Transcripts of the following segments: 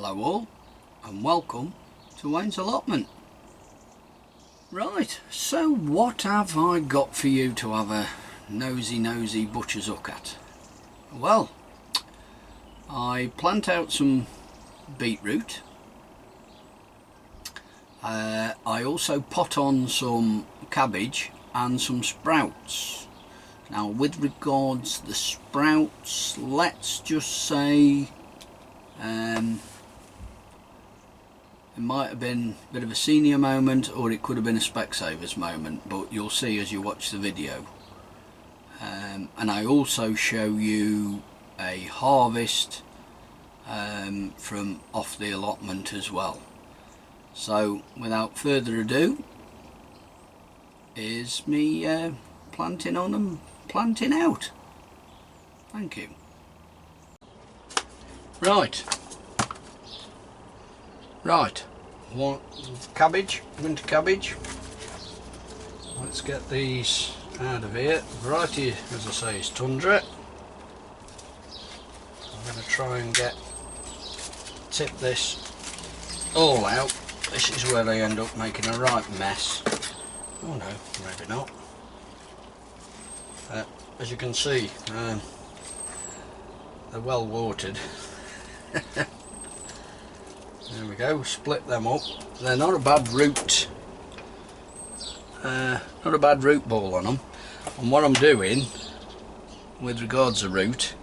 Hello all, and welcome to Wayne's Allotment. Right, so what have I got for you to have a nosy butcher's hook at? Well, I plant out some beetroot. I also pot on some cabbage and some sprouts. Now with regards to the sprouts, let's just say it might have been a bit of a senior moment, or it could have been a Specsavers moment, but you'll see as you watch the video. And I also show you a harvest from off the allotment as well. So without further ado, is me planting on and planting out. Thank you. Right, cabbage, winter cabbage. Let's get these out of here. Variety, as I say, is tundra. I'm going to try and tip this all out. This is where they end up making a right mess. Oh no, maybe not. As you can see, they're well watered. There we go, split them up. They're not a bad root, ball on them. And what I'm doing with regards to root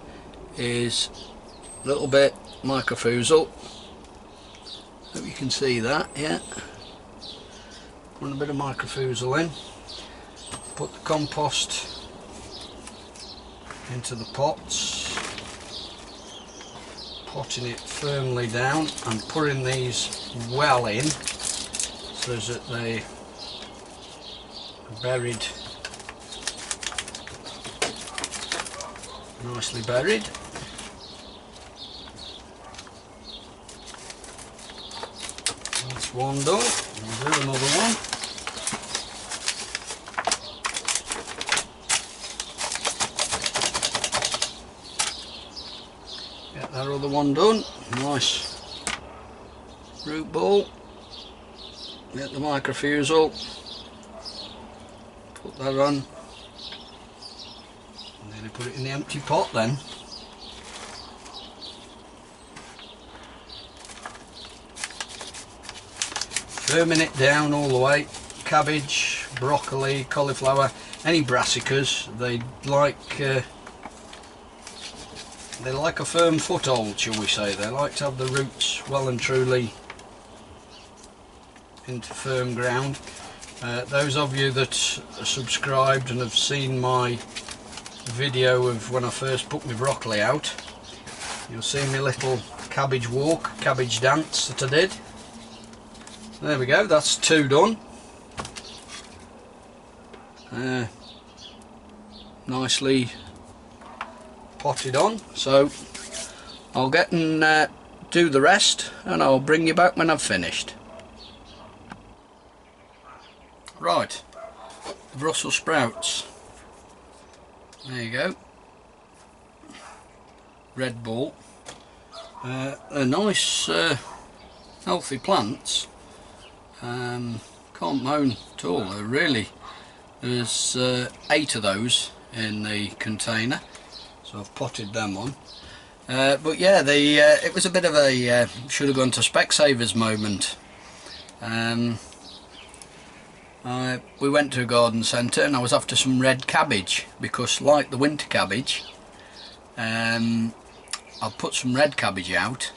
is a little bit microfusel. Hope you can see that, yeah. Put a bit of microfusel in. Put the compost into the pots. Potting it firmly down and putting these well in so that they are buried, nicely buried. That's one done. We'll do another one. Get that other one done. Nice root ball. Get the microfusel. Put that on. And then I put it in the empty pot then. Firming it down all the way. Cabbage, broccoli, cauliflower, any brassicas, they like a firm foothold, shall we say. They like to have the roots well and truly into firm ground. Those of you that are subscribed and have seen my video of when I first put my broccoli out, you'll see my little cabbage walk, cabbage dance that I did. There we go, that's two done. Nicely potted on, so I'll get and do the rest and I'll bring you back when I've finished. Right, the Brussels sprouts, there you go, red ball. They're nice healthy plants, can't moan at all. There's 8 of those in the container, so I've potted them on. But yeah, it was a bit of a should have gone to Specsavers moment. We went to a garden centre and I was after some red cabbage, because like the winter cabbage, I've put some red cabbage out,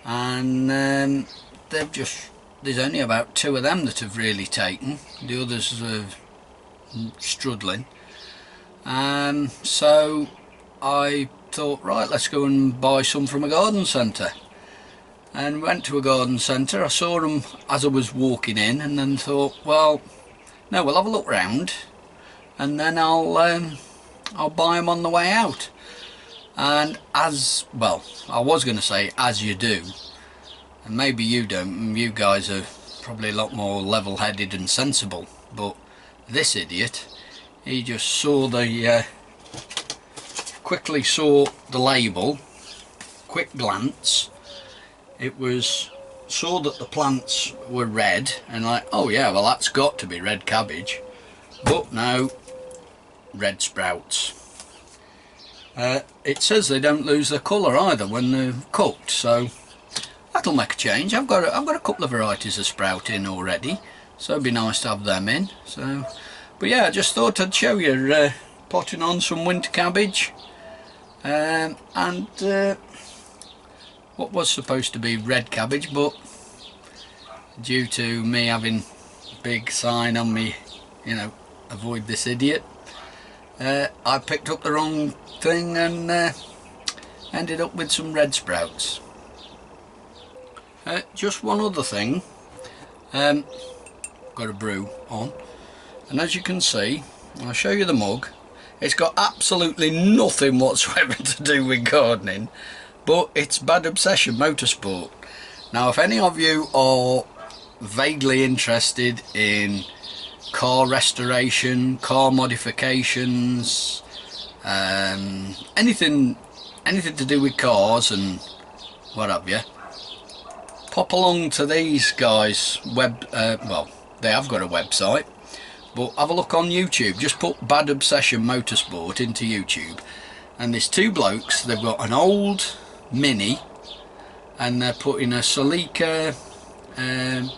and there's only about 2 of them that have really taken. The others are struggling. So I thought, right, let's go and buy some from a garden centre, and went to a garden centre. I saw them as I was walking in, and then thought, well, no, we'll have a look round and then I'll buy them on the way out. And as well, I was going to say as you do, and maybe you don't, you guys are probably a lot more level-headed and sensible, but this idiot, he just saw quickly saw the label, quick glance, saw that the plants were red and like, oh yeah, well that's got to be red cabbage, but no, red sprouts. It says they don't lose their colour either when they're cooked, so that'll make a change. I've got a couple of varieties of sprout in already, so it'd be nice to have them in. So, but yeah, I just thought I'd show you potting on some winter cabbage, and what was supposed to be red cabbage, but due to me having a big sign on me, you know, avoid this idiot, I picked up the wrong thing and ended up with some red sprouts. Just one other thing, got a brew on, and as you can see, I'll show you the mug. It's got absolutely nothing whatsoever to do with gardening, but it's Bad Obsession Motorsport. Now if any of you are vaguely interested in car restoration, car modifications, anything to do with cars and what have you, pop along to these guys' well, they have got a website, but have a look on YouTube. Just put Bad Obsession Motorsport into YouTube, and there's two blokes. They've got an old Mini, and they're putting a Celica, I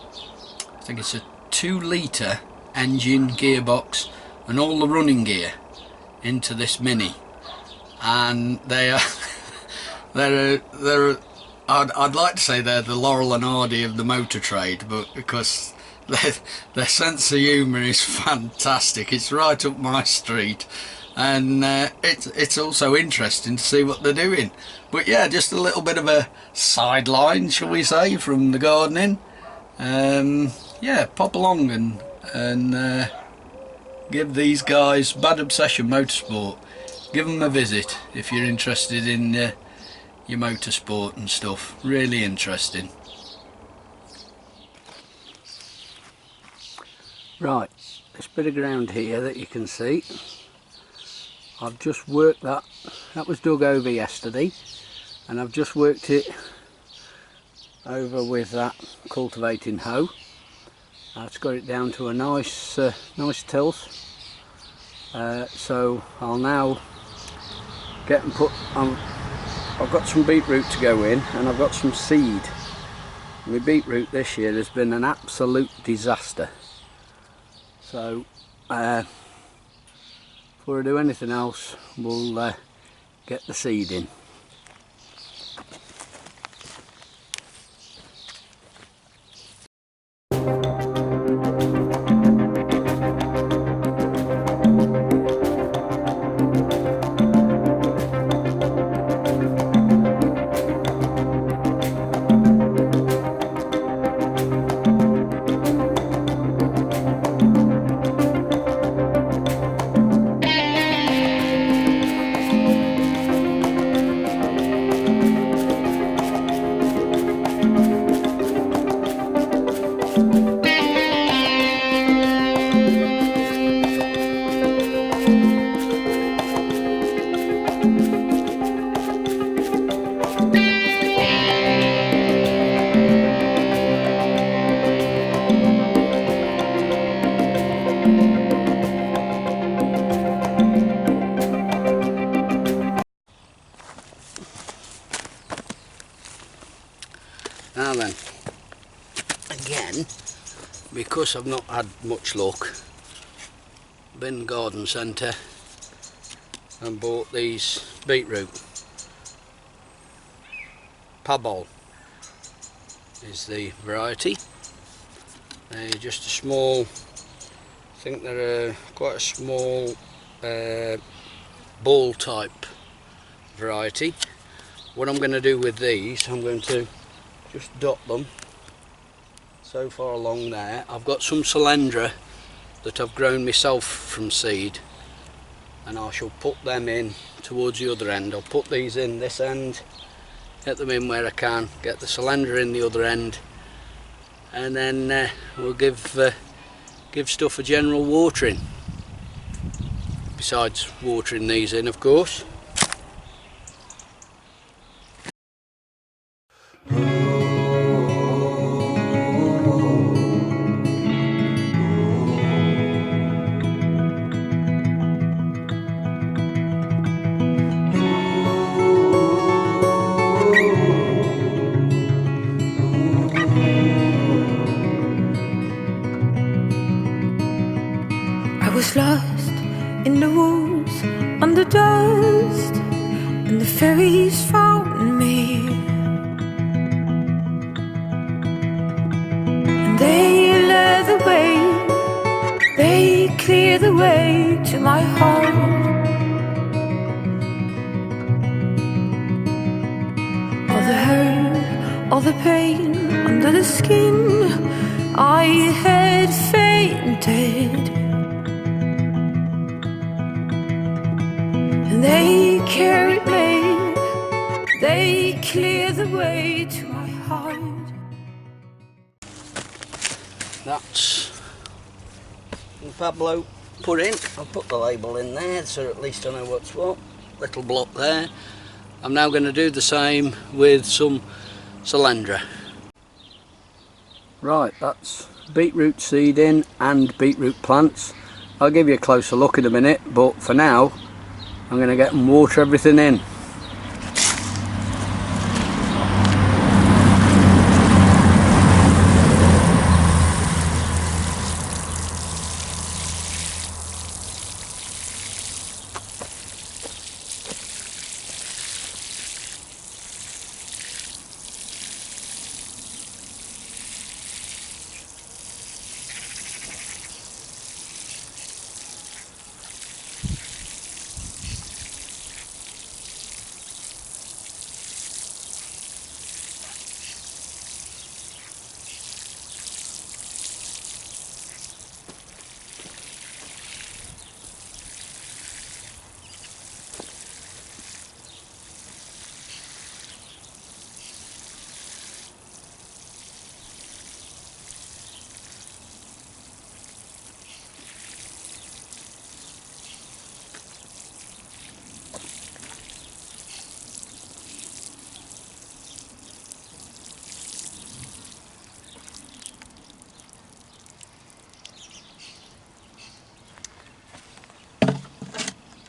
think it's a 2-litre engine, gearbox and all the running gear into this Mini, and they are I'd like to say they're the Laurel and Hardy of the motor trade, but because their sense of humour is fantastic. It's right up my street, and it's also interesting to see what they're doing. But yeah, just a little bit of a sideline, shall we say, from the gardening. Yeah, pop along and give these guys, Bad Obsession Motorsport, give them a visit if you're interested in your motorsport and stuff. Really interesting. Right, this bit of ground here that you can see, I've just worked that was dug over yesterday, and I've just worked it over with that cultivating hoe. That's got it down to a nice tilth. So I'll now get and put on. I've got some beetroot to go in, and I've got some seed. My beetroot this year has been an absolute disaster. So before I do anything else, we'll get the seed in. Now then, again, because I've not had much luck, been garden centre and bought these beetroot. Pabol is the variety. They're just a small, I think they're quite a small ball type variety. What I'm going to do with these, I'm going to just dot them so far along there. I've got some Solandra that I've grown myself from seed, and I shall put them in towards the other end. I'll put these in this end, get them in where I can, get the Solandra in the other end, and then we'll give stuff a general watering, besides watering these in, of course. clear the way to my heart. All the hurt, all the pain under the skin, I had fainted. And they carried me, they cleared the way to my heart. That's Pablo put in. I'll put the label in there so at least I know what's what. Little block there. I'm now going to do the same with some Solandra. Right, that's beetroot seed in and beetroot plants. I'll give you a closer look in a minute, but for now I'm going to get and water everything in.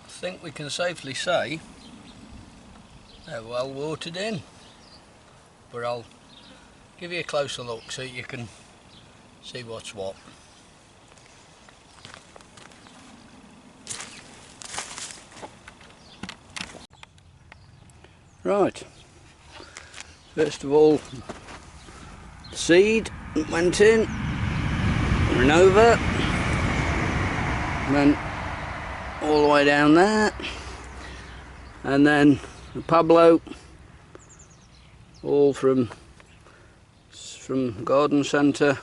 I think we can safely say they're well watered in, but I'll give you a closer look so you can see what's what. Right, first of all, seed went in, ran over, went all the way down there, and then the Pablo, all from garden centre.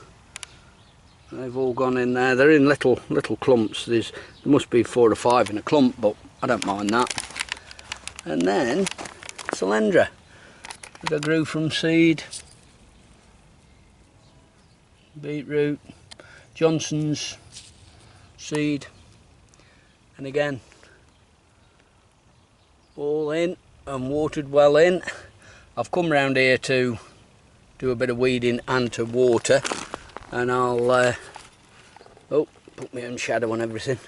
They've all gone in there. They're in little clumps. There must be 4 or 5 in a clump, but I don't mind that. And then Solandra that I grew from seed, beetroot, Johnson's seed, and again all in and watered well in. I've come round here to do a bit of weeding and to water, and I'll put my own shadow on everything,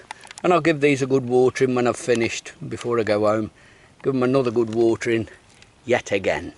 and I'll give these a good watering when I've finished before I go home. Give them another good watering yet again.